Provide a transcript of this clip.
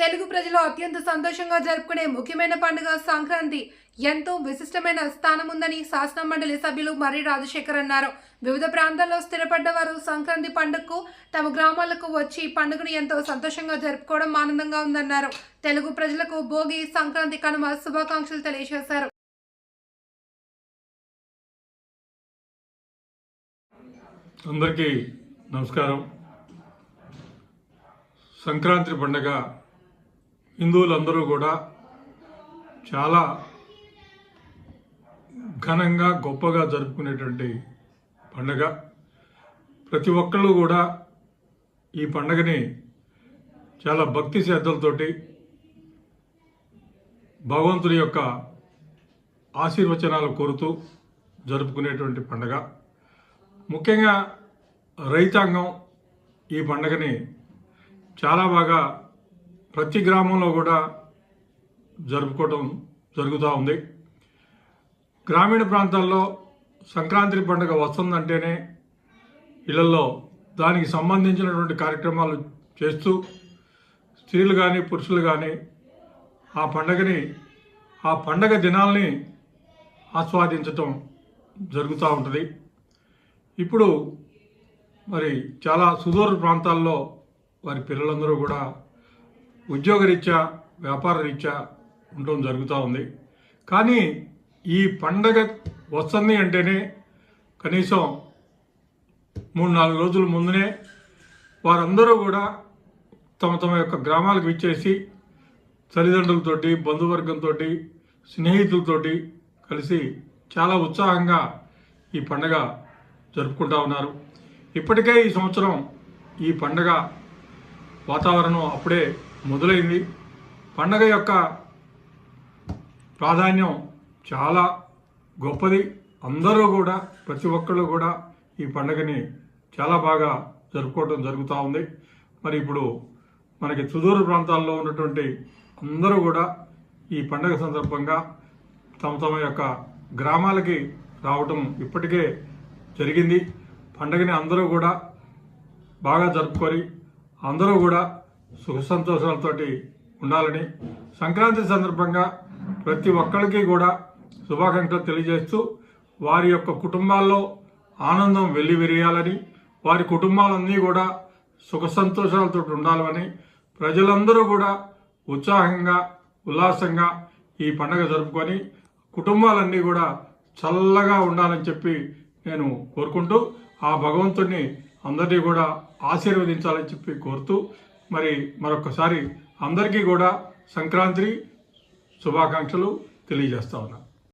తెలుగు ప్రజలు అత్యంత సంతోషంగా జరుపుకునే ముఖ్యమైన పండుగ సంక్రాంతి ఎంతో విశిష్టమైన స్థానం ఉందని శాసన మండలి సభ్యులు మర్రి రాజశేఖర్ అన్నారు. వివిధ ప్రాంతాల్లో స్థిరపడ్డ వారు సంక్రాంతి పండుగకు తమ గ్రామాలకు వచ్చి పండుగను ఎంతో సంతోషంగా జరుపుకోవడం ఆనందంగా ఉందన్నారు. తెలుగు ప్రజలకు భోగి, సంక్రాంతి, కనుమ శుభాకాంక్షలు తెలియజేశారు. అందరికీ నమస్కారం. సంక్రాంతి పండుగ హిందువులందరూ కూడా చాలా ఘనంగా గొప్పగా జరుపుకునేటువంటి పండుగ. ప్రతి ఒక్కళ్ళు కూడా ఈ పండుగని చాలా భక్తి శ్రద్ధలతోటి భగవంతుని యొక్క ఆశీర్వచనాలు కోరుతూ జరుపుకునేటువంటి పండుగ. ముఖ్యంగా రైతాంగం ఈ పండుగని చాలా బాగా ప్రతి గ్రామంలో కూడా జరుపుకోవటం జరుగుతూ ఉంది. గ్రామీణ ప్రాంతాల్లో సంక్రాంతి పండుగ వస్తుందంటేనే ఇళ్లలో దానికి సంబంధించినటువంటి కార్యక్రమాలు చేస్తూ స్త్రీలు కానీ పురుషులు కానీ ఆ పండగ దినాల్ని ఆస్వాదించటం జరుగుతూ ఉంటుంది. ఇప్పుడు మరి చాలా సుదూర ప్రాంతాల్లో వారి పిల్లలందరూ కూడా ఉద్యోగరీత్యా వ్యాపార రీత్యా ఉండటం జరుగుతూ ఉంది. కానీ ఈ పండగ వస్తుంది అంటేనే కనీసం 3-4 రోజుల ముందునే వారందరూ కూడా తమ తమ యొక్క గ్రామాలకు విచ్చేసి తల్లిదండ్రులతోటి, బంధువర్గంతో, స్నేహితులతోటి కలిసి చాలా ఉత్సాహంగా ఈ పండగ జరుపుకుంటూ ఉన్నారు. ఇప్పటికే ఈ సంవత్సరం ఈ పండగ వాతావరణం అప్పుడే మొదలైంది. పండగ యొక్క ప్రాధాన్యం చాలా గొప్పది. అందరూ కూడా ప్రతి ఒక్కళ్ళు కూడా ఈ పండుగని చాలా బాగా జరుపుకోవడం జరుగుతూ ఉంది. మరి ఇప్పుడు మనకి సుదూర ప్రాంతాల్లో ఉన్నటువంటి అందరూ కూడా ఈ పండగ సందర్భంగా తమ తమ యొక్క గ్రామాలకి రావటం ఇప్పటికే జరిగింది. పండగని అందరూ కూడా బాగా జరుపుకొని అందరూ కూడా సుఖ సంతోషాలతోటి ఉండాలని సంక్రాంతి సందర్భంగా ప్రతి ఒక్కరికి కూడా శుభాకాంక్షలు తెలియజేస్తూ వారి యొక్క కుటుంబాల్లో ఆనందం వెల్లివిరియాలని, వారి కుటుంబాలన్నీ కూడా సుఖ సంతోషాలతో ఉండాలని, ప్రజలందరూ కూడా ఉత్సాహంగా ఉల్లాసంగా ఈ పండుగ జరుపుకొని కుటుంబాలన్నీ కూడా చల్లగా ఉండాలని చెప్పి నేను కోరుకుంటూ ఆ భగవంతుడిని అందరినీ కూడా ఆశీర్వదించాలని చెప్పి కోరుతూ మరి మరొకసారి అందరికీ కూడా సంక్రాంతి శుభాకాంక్షలు తెలియజేస్తా ఉన్నాను.